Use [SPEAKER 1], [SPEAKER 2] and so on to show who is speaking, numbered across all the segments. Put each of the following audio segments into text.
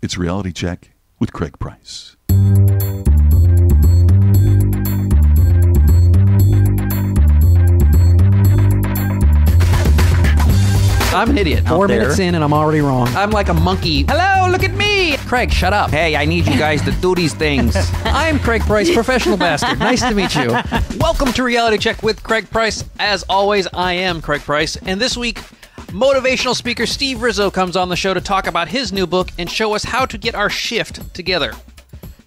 [SPEAKER 1] It's Reality Check with Craig Price.
[SPEAKER 2] I'm an idiot.
[SPEAKER 3] 4 minutes in and I'm already wrong.
[SPEAKER 2] I'm like a monkey. Hello, look at me. Craig, shut up.
[SPEAKER 4] Hey, I need you guys to do these things.
[SPEAKER 2] I'm Craig Price, professional bastard. Nice to meet you. Welcome to Reality Check with Craig Price. As always, I am Craig Price. And this week, motivational speaker Steve Rizzo comes on the show to talk about his new book and show us how to get our shift together.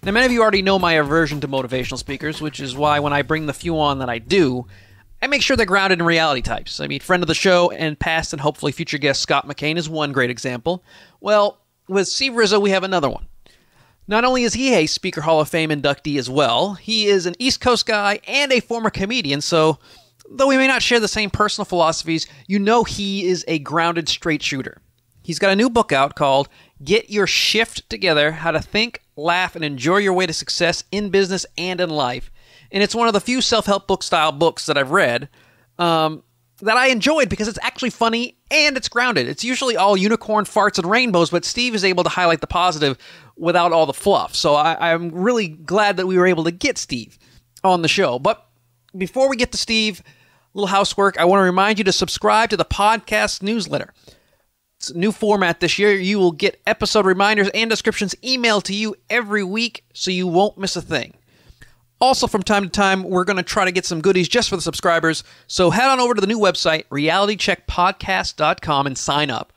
[SPEAKER 2] Now, many of you already know my aversion to motivational speakers, which is why when I bring the few on that I do, I make sure they're grounded in reality types. I mean, friend of the show and past and hopefully future guest Scott McCain is one great example. Well, with Steve Rizzo, we have another one. Not only is he a Speaker Hall of Fame inductee as well, he is an East Coast guy and a former comedian, so though we may not share the same personal philosophies, you know he is a grounded straight shooter. He's got a new book out called Get Your Shift Together, How to Think, Laugh, and Enjoy Your Way to Success in Business and in Life. And it's one of the few self-help book style books that I've read that I enjoyed because it's actually funny and it's grounded. It's usually all unicorn farts and rainbows, but Steve is able to highlight the positive without all the fluff. So I'm really glad that we were able to get Steve on the show. But before we get to Steve, a little housework. I want to remind you to subscribe to the podcast newsletter. It's a new format this year. You will get episode reminders and descriptions emailed to you every week, so you won't miss a thing. Also, from time to time, we're going to try to get some goodies just for the subscribers, so head on over to the new website, realitycheckpodcast.com, and sign up.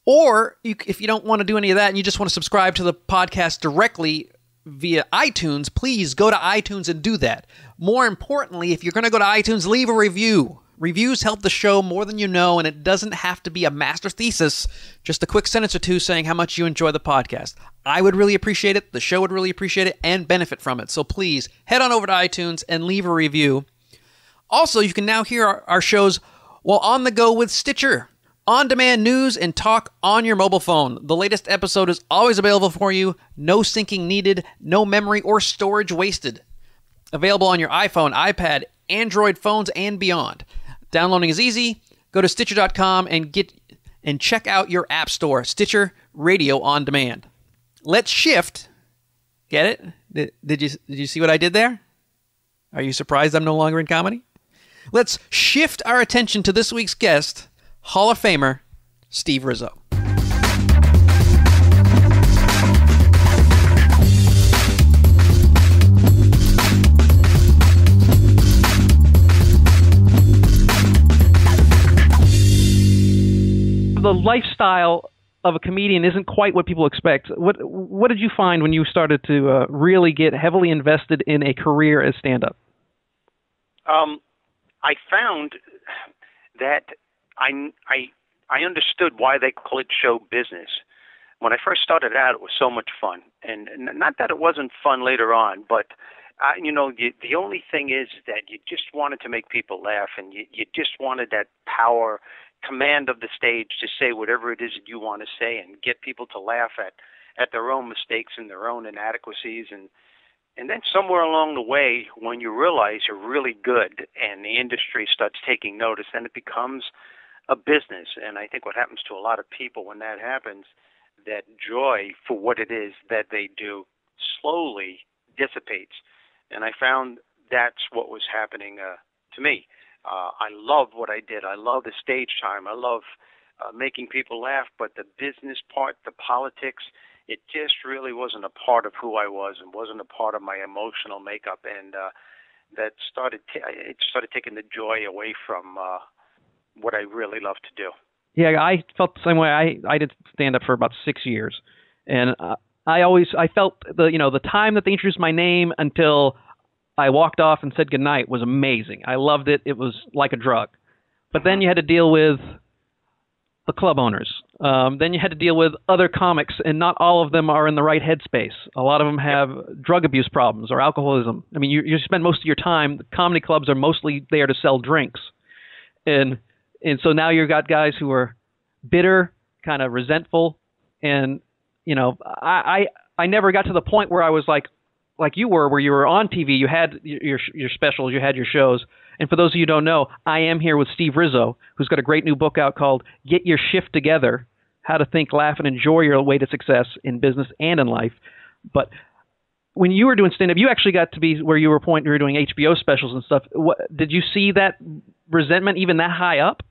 [SPEAKER 2] Or, if you don't want to do any of that and you just want to subscribe to the podcast directly via iTunes, please go to iTunes and do that. More importantly, if you're going to go to iTunes, leave a review. Reviews help the show more than you know, and it doesn't have to be a master thesis, just a quick sentence or two saying how much you enjoy the podcast. I would really appreciate it, the show would really appreciate it, and benefit from it. So please, head on over to iTunes and leave a review. Also, you can now hear our shows while on the go with Stitcher. On-demand news and talk on your mobile phone. The latest episode is always available for you. No syncing needed, no memory or storage wasted. Available on your iPhone, iPad, Android phones, and beyond. Downloading is easy. Go to Stitcher.com and check out your app store, Stitcher Radio On Demand. Let's shift. Get it? Did you see what I did there? Are you surprised I'm no longer in comedy? Let's shift our attention to this week's guest, Hall of Famer Steve Rizzo. The lifestyle of a comedian isn't quite what people expect. What did you find when you started to really get heavily invested in a career as stand-up?
[SPEAKER 5] I found that I understood why they call it show business. When I first started out, it was so much fun, and not that it wasn't fun later on, but the only thing is that you just wanted to make people laugh, and you just wanted that power, command of the stage to say whatever it is that you want to say and get people to laugh at their own mistakes and their own inadequacies. And then somewhere along the way, when you realize you're really good and the industry starts taking notice, then it becomes a business. And I think what happens to a lot of people when that happens, that joy for what it is that they do slowly dissipates. And I found that's what was happening to me. I loved what I did. I love the stage time. I love making people laugh, but the business part, the politics, it just really wasn't a part of who I was and wasn't a part of my emotional makeup. And that started taking the joy away from what I really love to do.
[SPEAKER 2] Yeah, I felt the same way. I did stand up for about 6 years, and I felt the time that they introduced my name until I walked off and said goodnight was amazing. I loved it. It was like a drug. But then you had to deal with the club owners. Then you had to deal with other comics, and not all of them are in the right headspace. A lot of them have drug abuse problems or alcoholism. I mean, you spend most of your time, the comedy clubs are mostly there to sell drinks. And so now you've got guys who are bitter, kind of resentful, and, I never got to the point where I was like you were, where you were on TV, you had your specials, you had your shows. And for those of you who don't know, I am here with Steve Rizzo, who's got a great new book out called Get Your Shift Together, how to think, laugh, and enjoy your way to success in business and in life. But when you were doing stand-up, you actually got to be where you were doing HBO specials and stuff. Did you see that resentment even that high up?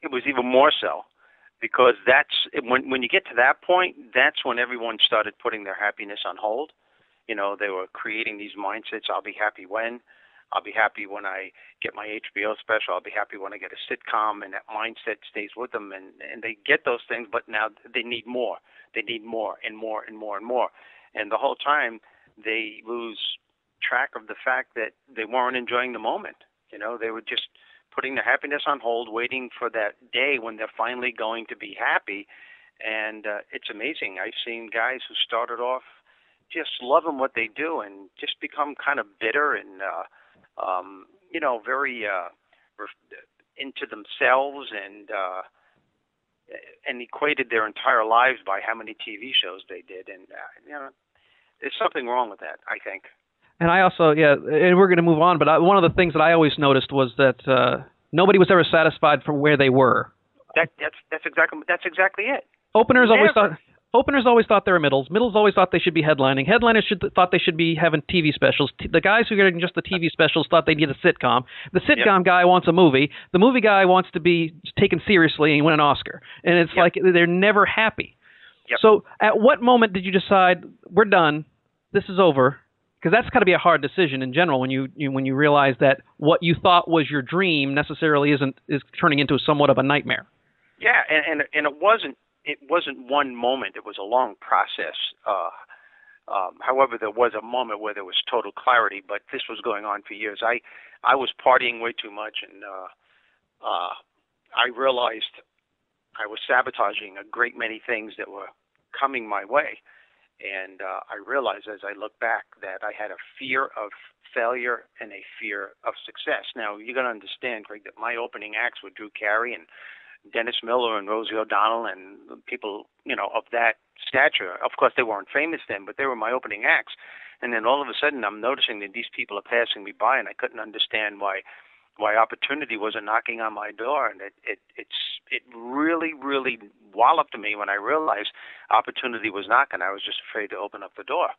[SPEAKER 5] It was even more so, because that's when you get to that point, that's when everyone started putting their happiness on hold. You know, they were creating these mindsets. I'll be happy when. I'll be happy when I get my HBO special. I'll be happy when I get a sitcom, and that mindset stays with them. And they get those things, but now they need more. They need more and more and more and more. And the whole time they lose track of the fact that they weren't enjoying the moment. You know, they were just putting their happiness on hold, waiting for that day when they're finally going to be happy. And it's amazing. I've seen guys who started off just loving what they do and just become kind of bitter and, you know, very into themselves and equated their entire lives by how many TV shows they did. And, you know, there's something wrong with that, I think.
[SPEAKER 2] And I also, and we're going to move on, but one of the things that I always noticed was that nobody was ever satisfied for where they were.
[SPEAKER 5] That's exactly it.
[SPEAKER 2] Openers always thought they were middles. Middles always thought they should be headlining. Headliners thought they should be having TV specials. The guys who are getting just the TV specials thought they need a sitcom. The sitcom guy wants a movie. The movie guy wants to be taken seriously and win an Oscar. And it's like they're never happy.
[SPEAKER 5] Yep.
[SPEAKER 2] So at what moment did you decide, we're done, this is over? Because that's got to be a hard decision in general when you realize that what you thought was your dream necessarily is turning into somewhat of a nightmare.
[SPEAKER 5] Yeah, and it wasn't one moment. It was a long process. However, there was a moment where there was total clarity, but this was going on for years. I was partying way too much, and I realized I was sabotaging a great many things that were coming my way. And I realized as I look back that I had a fear of failure and a fear of success. Now, you're going to understand, Craig, that my opening acts were Drew Carey and Dennis Miller and Rosie O'Donnell and people, you know, of that stature. Of course, they weren't famous then, but they were my opening acts. And then all of a sudden, I'm noticing that these people are passing me by, and I couldn't understand why opportunity wasn't knocking on my door. And it really, really walloped me when I realized opportunity was knocking. I was just afraid to open up the door.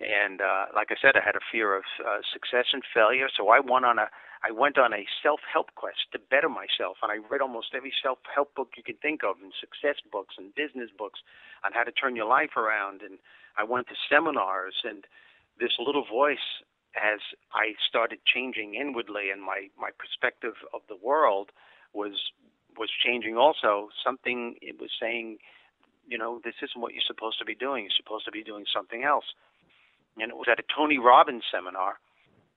[SPEAKER 5] And like I said, I had a fear of success and failure, so I went on a self-help quest to better myself, and I read almost every self-help book you could think of, and success books and business books on how to turn your life around. And I went to seminars, and this little voice, as I started changing inwardly, and my perspective of the world was changing also. It was saying, you know, this isn't what you're supposed to be doing. You're supposed to be doing something else. And it was at a Tony Robbins seminar,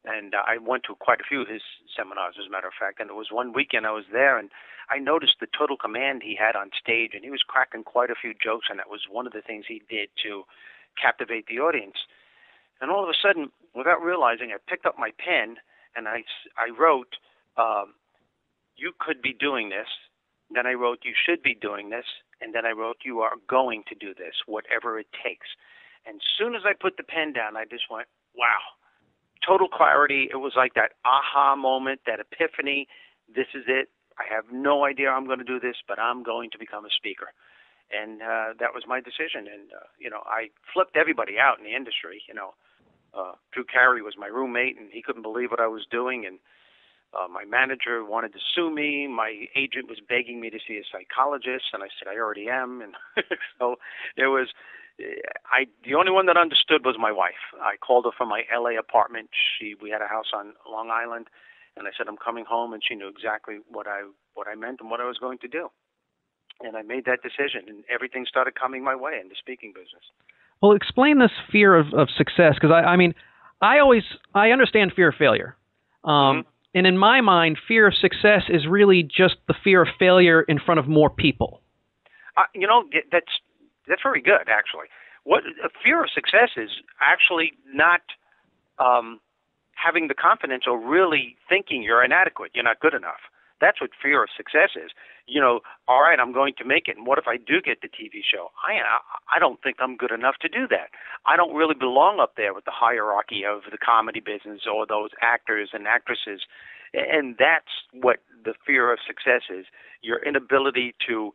[SPEAKER 5] and I went to quite a few of his seminars, as a matter of fact. And it was one weekend I was there, and I noticed the total command he had on stage, and he was cracking quite a few jokes, and that was one of the things he did to captivate the audience. And all of a sudden, without realizing, I picked up my pen, and I wrote, you could be doing this. Then I wrote, you should be doing this. And then I wrote, you are going to do this, whatever it takes. And as soon as I put the pen down, I just went, wow, total clarity. It was like that aha moment, that epiphany. This is it. I have no idea how I'm going to do this, but I'm going to become a speaker. And that was my decision. And, you know, I flipped everybody out in the industry. You know, Drew Carey was my roommate, and he couldn't believe what I was doing. And my manager wanted to sue me. My agent was begging me to see a psychologist, and I said, I already am. And so it was, the only one that understood was my wife. I called her from my LA apartment. We had a house on Long Island, and I said, I'm coming home, and she knew exactly what I meant and what I was going to do. And I made that decision, and everything started coming my way in the speaking business.
[SPEAKER 2] Well, explain this fear of success, because I understand fear of failure. And in my mind, fear of success is really just the fear of failure in front of more people.
[SPEAKER 5] You know, that's very good, actually. What a fear of success is actually not having the confidence or really thinking you're inadequate, you're not good enough. That's what fear of success is. You know, all right, I'm going to make it, and what if I do get the TV show? I don't think I'm good enough to do that. I don't really belong up there with the hierarchy of the comedy business or those actors and actresses. And that's what the fear of success is, your inability to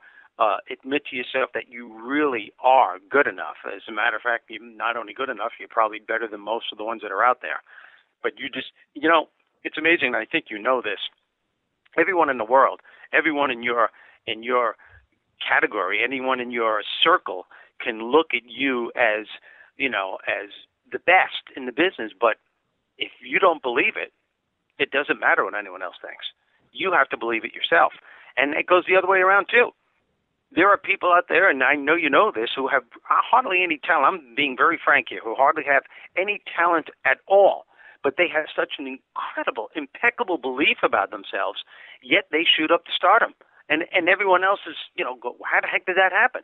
[SPEAKER 5] admit to yourself that you really are good enough. As a matter of fact, you're not only good enough, you're probably better than most of the ones that are out there. But you just, it's amazing, and I think you know this. Everyone in the world, everyone in your category, anyone in your circle can look at you as, as the best in the business. But if you don't believe it, it doesn't matter what anyone else thinks. You have to believe it yourself. And it goes the other way around, too. There are people out there, and I know you know this, who have hardly any talent. I'm being very frank here, who hardly have any talent at all. But they have such an incredible, impeccable belief about themselves, yet they shoot up to stardom. And everyone else is, go, how the heck did that happen?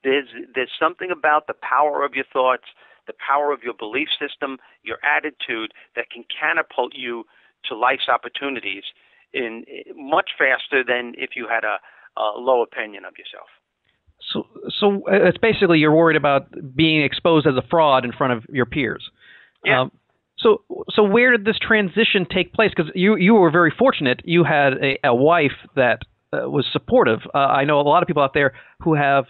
[SPEAKER 5] There's something about the power of your thoughts, the power of your belief system, your attitude that can catapult you to life's opportunities in much faster than if you had a low opinion of yourself.
[SPEAKER 2] So it's basically you're worried about being exposed as a fraud in front of your peers.
[SPEAKER 5] Yeah.
[SPEAKER 2] So where did this transition take place? Because you were very fortunate. You had a wife that was supportive. I know a lot of people out there who have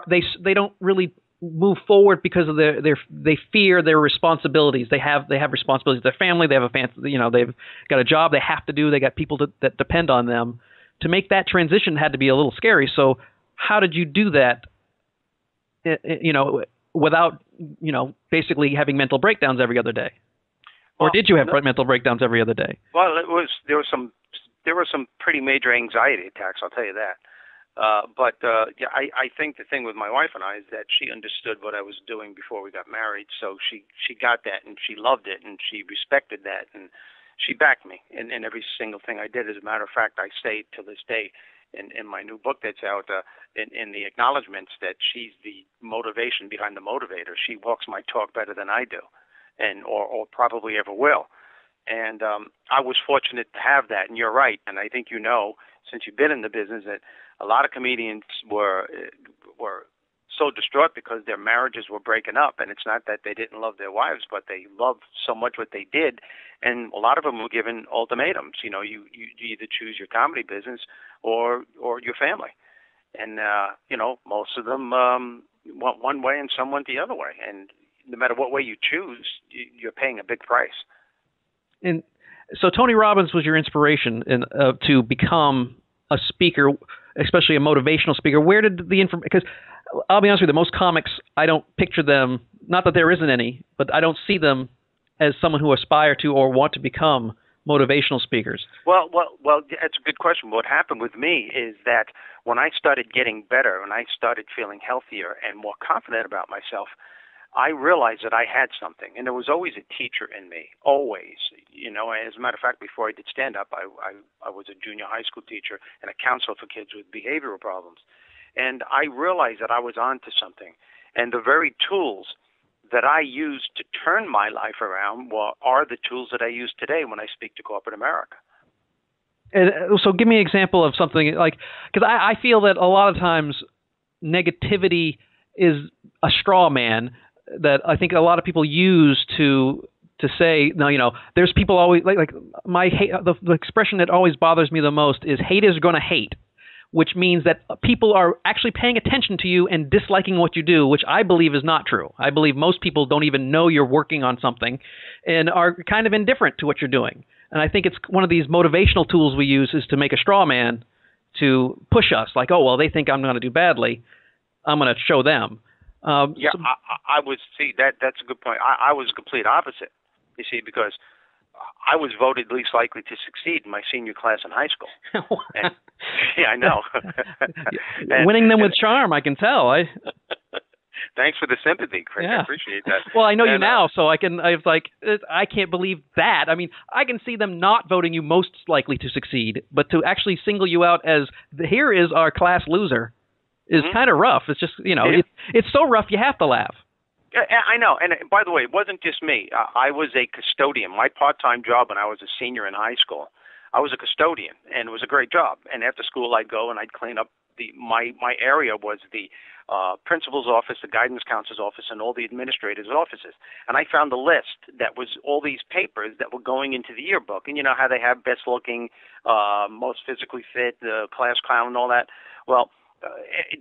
[SPEAKER 2] they don't really move forward because of they fear their responsibilities. They have responsibilities to their family. They have they've got a job they have to do. They got people that depend on them. To make that transition had to be a little scary. So how did you do that? Without basically having mental breakdowns every other day, or did you have mental breakdowns every other day?
[SPEAKER 5] Well, there were some pretty major anxiety attacks. I'll tell you that. I think the thing with my wife and I is that she understood what I was doing before we got married, so she got that, and she loved it, and she respected that, and she backed me in every single thing I did. As a matter of fact, I say to this day in my new book that's out, in the acknowledgments, that she's the motivation behind the motivator. She walks my talk better than I do, or probably ever will. And I was fortunate to have that, and you're right. And I think since you've been in the business, that a lot of comedians were so distraught because their marriages were breaking up. And it's not that they didn't love their wives, but they loved so much what they did. And a lot of them were given ultimatums. You either choose your comedy business or your family. And, most of them went one way and some went the other way. And no matter what way you choose, you're paying a big price.
[SPEAKER 2] And so Tony Robbins was your inspiration to become a speaker, especially a motivational speaker. Where did the information? Because I'll be honest with you, most comics, I don't picture them. Not that there isn't any, but I don't see them as someone who aspire to or want to become motivational speakers.
[SPEAKER 5] Well, that's a good question. What happened with me is that when I started getting better, when I started feeling healthier and more confident about myself, I realized that I had something, and there was always a teacher in me, always. As a matter of fact, before I did stand-up, I was a junior high school teacher and a counselor for kids with behavioral problems. And I realized that I was onto something. And the very tools that I used to turn my life around are the tools that I use today when I speak to corporate America.
[SPEAKER 2] And so give me an example of something because I feel that a lot of times negativity is a straw man that I think a lot of people use to say, no, there's people always like my hate. The expression that always bothers me the most is hate is going to hate, which means that people are actually paying attention to you and disliking what you do, which I believe is not true. I believe most people don't even know you're working on something and are kind of indifferent to what you're doing. And I think it's one of these motivational tools we use is to make a straw man to push us like, oh, well, they think I'm going to do badly. I'm going to show them.
[SPEAKER 5] I would see that's a good point. I was the complete opposite, you see, because I was voted least likely to succeed in my senior class in high school. And, yeah, I know.
[SPEAKER 2] Winning them with charm, I can tell.
[SPEAKER 5] Thanks for the sympathy, Craig. Yeah. I appreciate that.
[SPEAKER 2] Well, I know you now, so I can't believe that. I mean, I can see them not voting you most likely to succeed, but to actually single you out as here is our class loser is kind of rough. It's just, it's so rough you have to laugh.
[SPEAKER 5] I know. And by the way, it wasn't just me. I was a custodian. My part-time job when I was a senior in high school, I was a custodian, and it was a great job. And after school, I'd go and I'd clean up my area was the principal's office, the guidance counselor's office, and all the administrators' offices. And I found a list that was all these papers that were going into the yearbook. And you know how they have best looking, most physically fit, the class clown and all that? Well,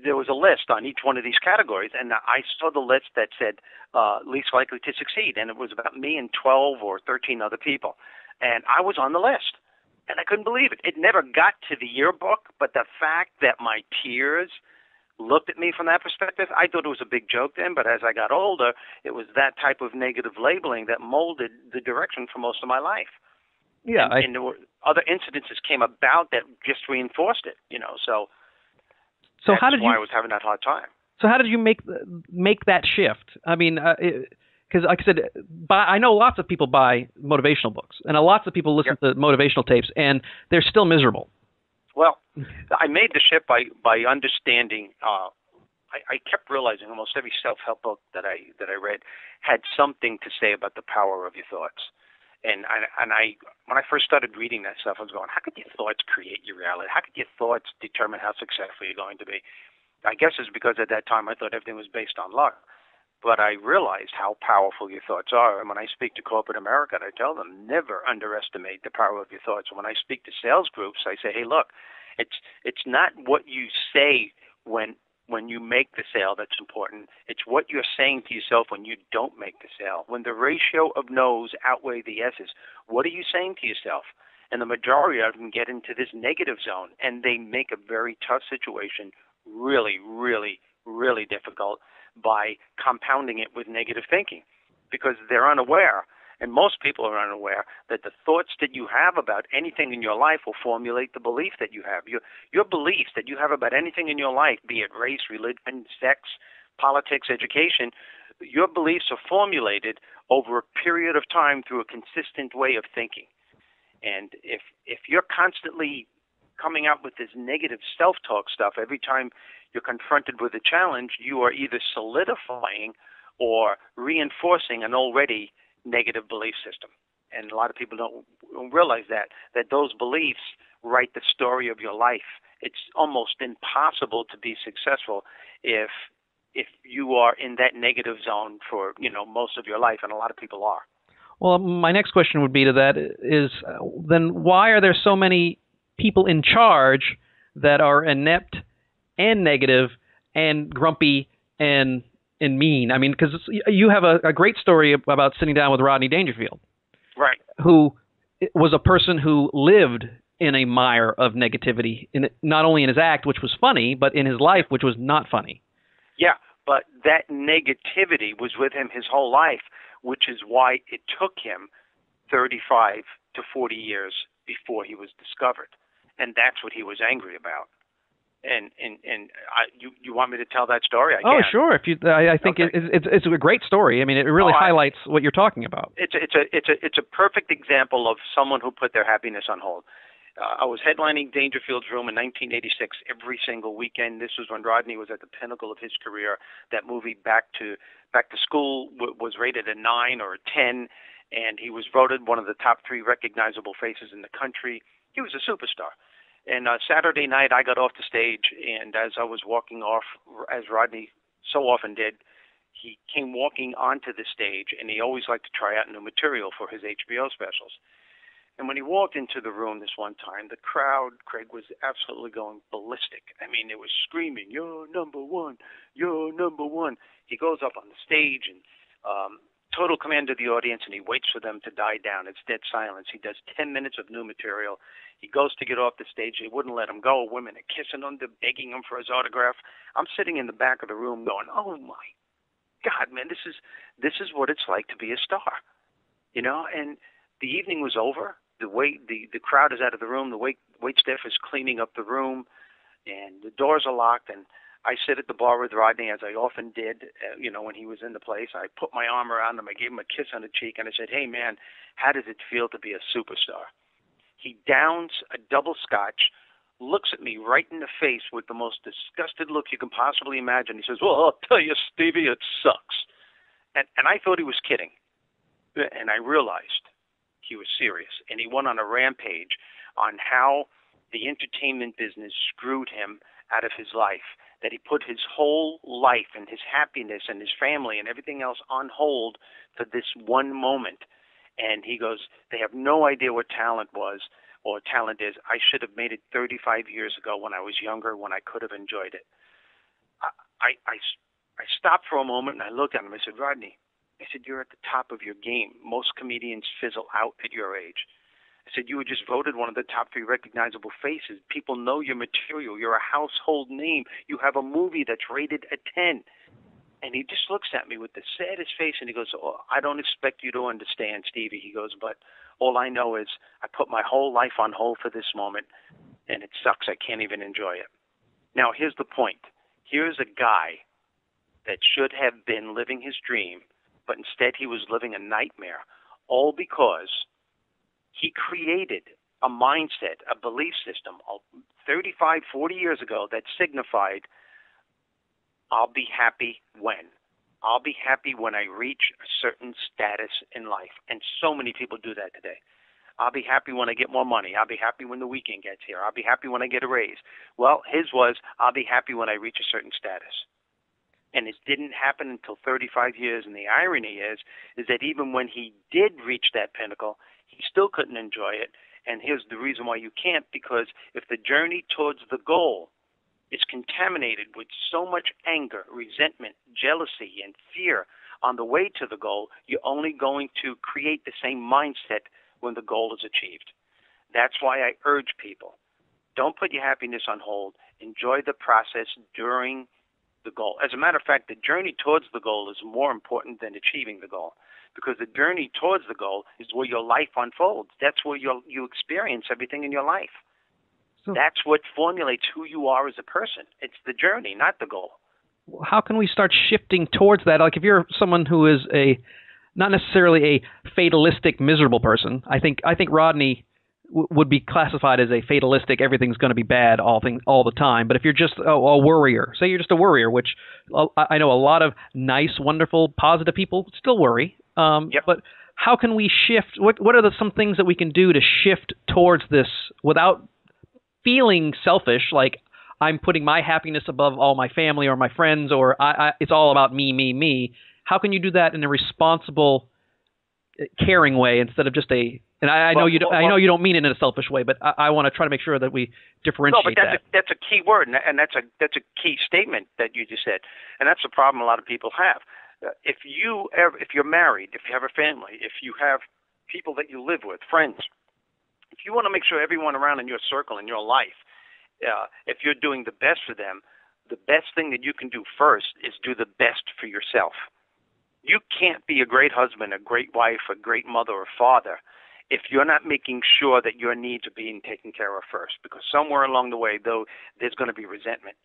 [SPEAKER 5] there was a list on each one of these categories, and I saw the list that said least likely to succeed, and it was about me and 12 or 13 other people, and I was on the list, and I couldn't believe it. It never got to the yearbook, but the fact that my peers looked at me from that perspective, I thought it was a big joke then, but as I got older, it was that type of negative labeling that molded the direction for most of my life.
[SPEAKER 2] Yeah,
[SPEAKER 5] and there were other incidences came about that just reinforced it, so that's
[SPEAKER 2] how did
[SPEAKER 5] why I was having that hard time.
[SPEAKER 2] So how did you make that shift? I mean, because like I said, I know lots of people buy motivational books, and lots of people listen to motivational tapes, and they're still miserable.
[SPEAKER 5] Well, I made the shift by understanding. I kept realizing almost every self-help book that I read had something to say about the power of your thoughts. And I when I first started reading that stuff, I was going, how could your thoughts create your reality? How could your thoughts determine how successful you're going to be? I guess it's because at that time I thought everything was based on luck. But I realized how powerful your thoughts are. And when I speak to corporate America, I tell them, never underestimate the power of your thoughts. And when I speak to sales groups, I say, hey, look, it's not what you say when you make the sale that's important. It's what you're saying to yourself when you don't make the sale. When the ratio of no's outweigh the yeses, what are you saying to yourself? And the majority of them get into this negative zone, and they make a very tough situation really, really, really difficult by compounding it with negative thinking, because they're unaware, and most people are unaware, that the thoughts that you have about anything in your life will formulate the belief that you have. Your beliefs that you have about anything in your life, be it race, religion, sex, politics, education, your beliefs are formulated over a period of time through a consistent way of thinking. And if you're constantly coming out with this negative self-talk stuff every time you're confronted with a challenge, you are either solidifying or reinforcing an already negative belief system. And a lot of people don't realize that those beliefs write the story of your life. It's almost impossible to be successful if you are in that negative zone for most of your life, and a lot of people are.
[SPEAKER 2] Well, my next question would be to that is, then why are there so many people in charge that are inept and negative and grumpy and mean? I mean, because you have a great story about sitting down with Rodney Dangerfield,
[SPEAKER 5] right?
[SPEAKER 2] Who was a person who lived in a mire of negativity, not only in his act, which was funny, but in his life, which was not funny.
[SPEAKER 5] Yeah, but that negativity was with him his whole life, which is why it took him 35 to 40 years before he was discovered. And that's what he was angry about. And you want me to tell that story? I can.
[SPEAKER 2] Oh, sure. I think okay. It's a great story. I mean, it really highlights what you're talking about.
[SPEAKER 5] It's a perfect example of someone who put their happiness on hold. I was headlining Dangerfield's Room in 1986 every single weekend. This was when Rodney was at the pinnacle of his career. That movie, Back to School, was rated a 9 or a 10, and he was voted one of the top 3 recognizable faces in the country. He was a superstar. And Saturday night, I got off the stage, and as I was walking off, as Rodney so often did, he came walking onto the stage, and he always liked to try out new material for his HBO specials. And when he walked into the room this one time, the crowd, Craig, was absolutely going ballistic. I mean, it was screaming, "You're number one, you're number one." He goes up on the stage and total command of the audience, and he waits for them to die down. It's dead silence. He does 10 minutes of new material. He goes to get off the stage. They wouldn't let him go. Women are kissing him. They're begging him for his autograph. I'm sitting in the back of the room going, "Oh my God, man, this is what it's like to be a star," And the evening was over. The crowd is out of the room. The wait staff is cleaning up the room, and the doors are locked. And I sit at the bar with Rodney, as I often did, when he was in the place. I put my arm around him. I gave him a kiss on the cheek, and I said, "Hey, man, how does it feel to be a superstar?" He downs a double scotch, looks at me right in the face with the most disgusted look you can possibly imagine. He says, "Well, I'll tell you, Stevie, it sucks." And I thought he was kidding. And I realized he was serious. And he went on a rampage on how the entertainment business screwed him out of his life, that he put his whole life and his happiness and his family and everything else on hold for this one moment. And he goes, they have no idea what talent was or talent is, I should have made it 35 years ago when I was younger, when I could have enjoyed it. I stopped for a moment and I looked at him. I said, Rodney, I said, you're at the top of your game. Most comedians fizzle out at your age. I said, you were just voted one of the top 3 recognizable faces. People know your material. You're a household name. You have a movie that's rated a 10. And he just looks at me with the saddest face, and he goes, oh, I don't expect you to understand, Stevie. He goes, but all I know is I put my whole life on hold for this moment, and it sucks. I can't even enjoy it. Now, here's the point. Here's a guy that should have been living his dream, but instead he was living a nightmare, all because he created a mindset, a belief system 35, 40 years ago that signified, I'll be happy when. I'll be happy when I reach a certain status in life. And so many people do that today. I'll be happy when I get more money. I'll be happy when the weekend gets here. I'll be happy when I get a raise. Well, his was, I'll be happy when I reach a certain status. And it didn't happen until 35 years. And the irony is that even when he did reach that pinnacle, he still couldn't enjoy it. And here's the reason why you can't, because if the journey towards the goal is contaminated with so much anger, resentment, jealousy, and fear on the way to the goal, you're only going to create the same mindset when the goal is achieved. That's why I urge people, don't put your happiness on hold. Enjoy the process during the goal. As a matter of fact, the journey towards the goal is more important than achieving the goal, because the journey towards the goal is where your life unfolds. That's where you experience everything in your life. So that's what formulates who you are as a person. It's the journey, not the goal.
[SPEAKER 2] How can we start shifting towards that? Like if you're someone who is not necessarily a fatalistic, miserable person, I think Rodney would be classified as a fatalistic, everything's going to be bad all the time. But if you're just a worrier, say you're just a worrier, which I know a lot of nice, wonderful, positive people still worry.
[SPEAKER 5] Yep.
[SPEAKER 2] But how can we shift? What are some things that we can do to shift towards this without feeling selfish, like I'm putting my happiness above all my family or my friends, or it's all about me, me, me? How can you do that in a responsible, caring way instead of just a? And I know you don't mean it in a selfish way, but I want to try to make sure that we differentiate that.
[SPEAKER 5] No, but that's a key word, and that's a key statement that you just said, and that's the problem a lot of people have. If you're married, if you have a family, if you have people that you live with, friends, if you want to make sure everyone around in your circle, in your life, if you're doing the best for them, the best thing that you can do first is do the best for yourself. You can't be a great husband, a great wife, a great mother or father if you're not making sure that your needs are being taken care of first, because somewhere along the way, though, there's going to be resentment.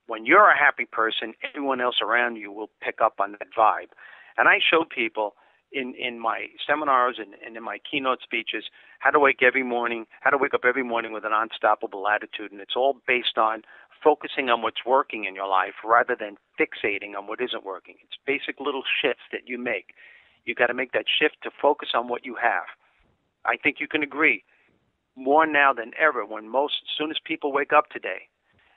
[SPEAKER 5] When you're a happy person, everyone else around you will pick up on that vibe. And I show people in my seminars and in my keynote speeches how to wake up every morning with an unstoppable attitude. And it's all based on focusing on what's working in your life rather than fixating on what isn't working. It's basic little shifts that you make. You got to make that shift to focus on what you have. I think you can agree, more now than ever, as soon as people wake up today,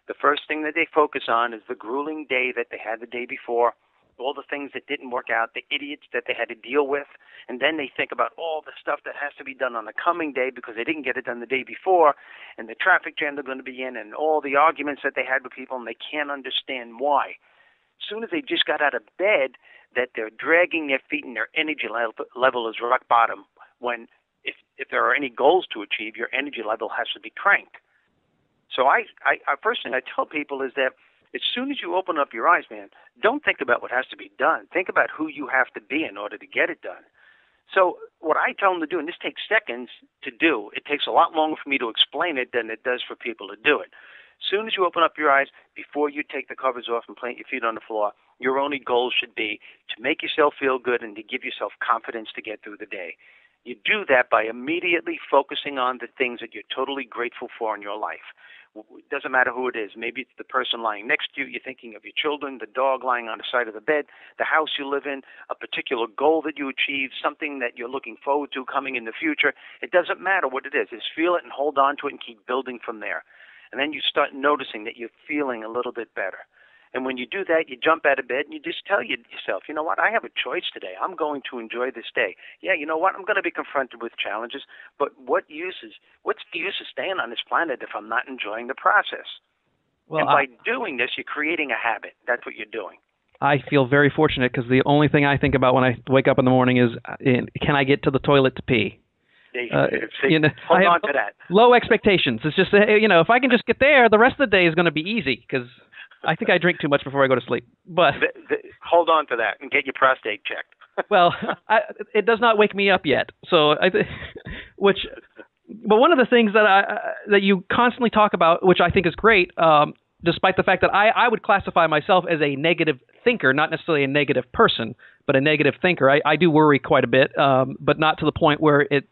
[SPEAKER 5] the first thing that they focus on is the grueling day that they had the day before, all the things that didn't work out, the idiots that they had to deal with, and then they think about all the stuff that has to be done on the coming day because they didn't get it done the day before, and the traffic jam they're going to be in, and all the arguments that they had with people, and they can't understand why. As soon as they just got out of bed, that they're dragging their feet and their energy level is rock bottom, when if there are any goals to achieve, your energy level has to be cranked. So I first thing I tell people is that as soon as you open up your eyes, man, don't think about what has to be done. Think about who you have to be in order to get it done. So what I tell them to do, and this takes seconds to do, it takes a lot longer for me to explain it than it does for people to do it. As soon as you open up your eyes, before you take the covers off and plant your feet on the floor, your only goal should be to make yourself feel good and to give yourself confidence to get through the day. You do that by immediately focusing on the things that you're totally grateful for in your life. It doesn't matter who it is. Maybe it's the person lying next to you. You're thinking of your children, the dog lying on the side of the bed, the house you live in, a particular goal that you achieved, something that you're looking forward to coming in the future. It doesn't matter what it is. Just feel it and hold on to it and keep building from there. And then you start noticing that you're feeling a little bit better. And when you do that, you jump out of bed and you just tell yourself, you know what, I have a choice today. I'm going to enjoy this day. Yeah, you know what, I'm going to be confronted with challenges, but what's the use of staying on this planet if I'm not enjoying the process? Well, and by doing this, you're creating a habit. That's what you're doing.
[SPEAKER 2] I feel very fortunate because the only thing I think about when I wake up in the morning is, can I get to the toilet to pee?
[SPEAKER 5] Hold on to that.
[SPEAKER 2] Low expectations. It's just, if I can just get there, the rest of the day is going to be easy because I think I drink too much before I go to sleep. But
[SPEAKER 5] hold on to that and get your prostate checked.
[SPEAKER 2] Well, it does not wake me up yet. So, but one of the things that you constantly talk about, which I think is great, despite the fact that I would classify myself as a negative thinker, not necessarily a negative person, but a negative thinker. I do worry quite a bit, but not to the point where it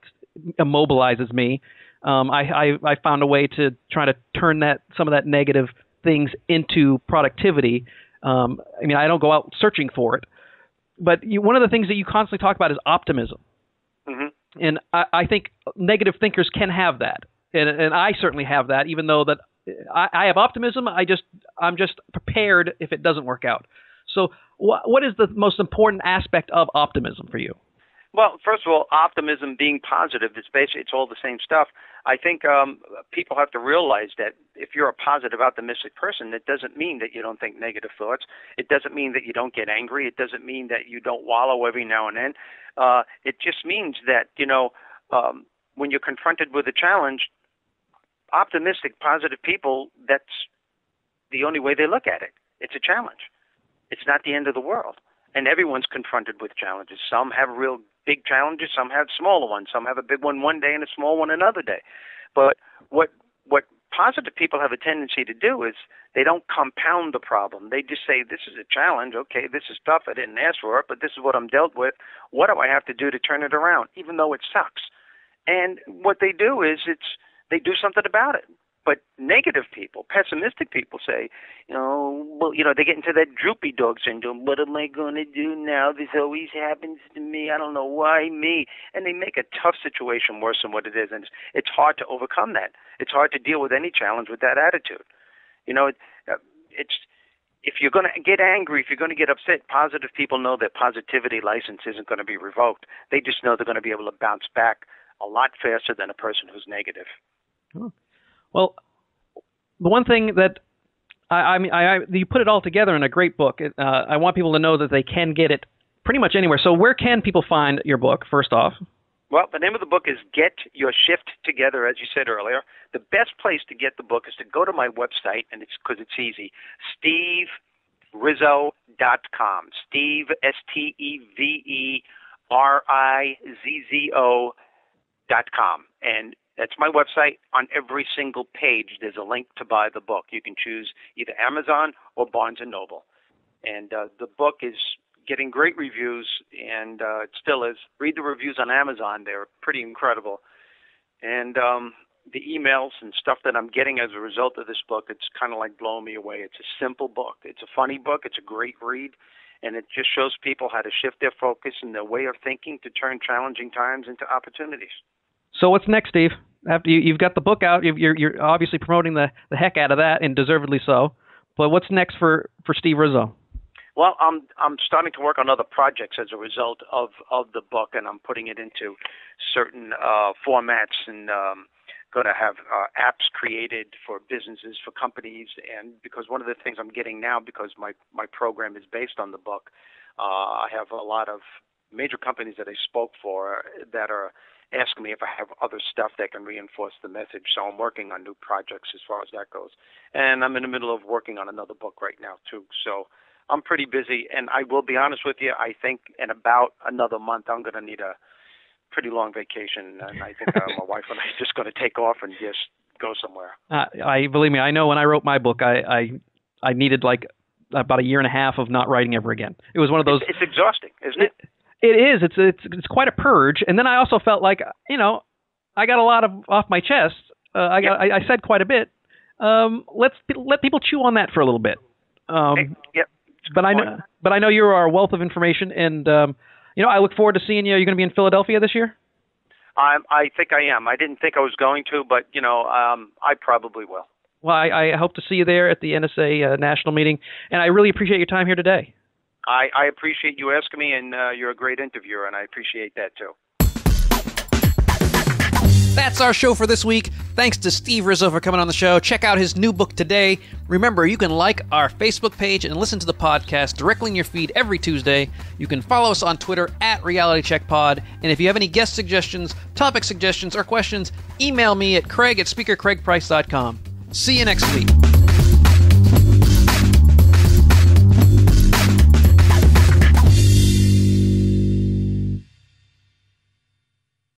[SPEAKER 2] immobilizes me. I found a way to try to turn some of that negative things into productivity. I don't go out searching for it, but one of the things that you constantly talk about is optimism. Mm-hmm. And I think negative thinkers can have that, and I certainly have that. Even though that I have optimism, I'm just prepared if it doesn't work out. So, what is the most important aspect of optimism for you?
[SPEAKER 5] Well, first of all, optimism, being positive, it's all the same stuff. I think people have to realize that if you're a positive, optimistic person, that doesn't mean that you don't think negative thoughts. It doesn't mean that you don't get angry. It doesn't mean that you don't wallow every now and then. It just means that, when you're confronted with a challenge, optimistic, positive people, that's the only way they look at it. It's a challenge. It's not the end of the world. And everyone's confronted with challenges. Some have real big challenges. Some have smaller ones. Some have a big one day and a small one another day. But what positive people have a tendency to do is they don't compound the problem. They just say, this is a challenge. Okay, this is tough. I didn't ask for it, but this is what I'm dealt with. What do I have to do to turn it around, even though it sucks? And what they do is they do something about it. But negative people, pessimistic people say, they get into that droopy dog syndrome. What am I going to do now? This always happens to me. I don't know why me. And they make a tough situation worse than what it is. And it's hard to overcome that. It's hard to deal with any challenge with that attitude. If you're going to get angry, if you're going to get upset, positive people know their positivity license isn't going to be revoked. They just know they're going to be able to bounce back a lot faster than a person who's negative.
[SPEAKER 2] Oh. Well, the one thing that you put it all together in a great book. I want people to know that they can get it pretty much anywhere. So where can people find your book, first off?
[SPEAKER 5] Well, the name of the book is Get Your Shift Together, as you said earlier. The best place to get the book is to go to my website, and it's because it's easy, SteveRizzo.com. Steve, SteveRizzo.com. And that's my website. On every single page, there's a link to buy the book. You can choose either Amazon or Barnes & Noble. And the book is getting great reviews, and it still is. Read the reviews on Amazon. They're pretty incredible. And the emails and stuff that I'm getting as a result of this book, it's kind of like blowing me away. It's a simple book. It's a funny book. It's a great read. And it just shows people how to shift their focus and their way of thinking to turn challenging times into opportunities.
[SPEAKER 2] So what's next, Steve? After you've got the book out, you're obviously promoting the heck out of that, and deservedly so. But what's next for Steve Rizzo?
[SPEAKER 5] Well, I'm starting to work on other projects as a result of the book, and I'm putting it into certain formats, and going to have apps created for businesses, for companies, and because one of the things I'm getting now, because my program is based on the book, I have a lot of major companies that I spoke for that are asking me if I have other stuff that can reinforce the message. So I'm working on new projects as far as that goes. And I'm in the middle of working on another book right now, too. So I'm pretty busy. And I will be honest with you, I think in about another month, I'm going to need a pretty long vacation. And I think my wife and I are just going to take off and just go somewhere.
[SPEAKER 2] Believe me, I know when I wrote my book, I needed like about a year and a half of not writing ever again. It was one of those.
[SPEAKER 5] It's exhausting, isn't it?
[SPEAKER 2] It is. It's quite a purge. And then I also felt like, I got a lot off my chest. I said quite a bit. Let people chew on that for a little bit.
[SPEAKER 5] Yep.
[SPEAKER 2] But I know you are a wealth of information, and I look forward to seeing you. Are you going to be in Philadelphia this year?
[SPEAKER 5] I think I am. I didn't think I was going to, but I probably will.
[SPEAKER 2] Well, I hope to see you there at the NSA national meeting, and I really appreciate your time here today.
[SPEAKER 5] I appreciate you asking me, and you're a great interviewer, and I appreciate that too.
[SPEAKER 2] That's our show for this week. Thanks to Steve Rizzo for coming on the show. Check out his new book today. Remember, you can like our Facebook page and listen to the podcast directly in your feed every Tuesday. You can follow us on Twitter at RealityCheckPod. And if you have any guest suggestions, topic suggestions, or questions, email me at craig@speakercraigprice.com. See you next week.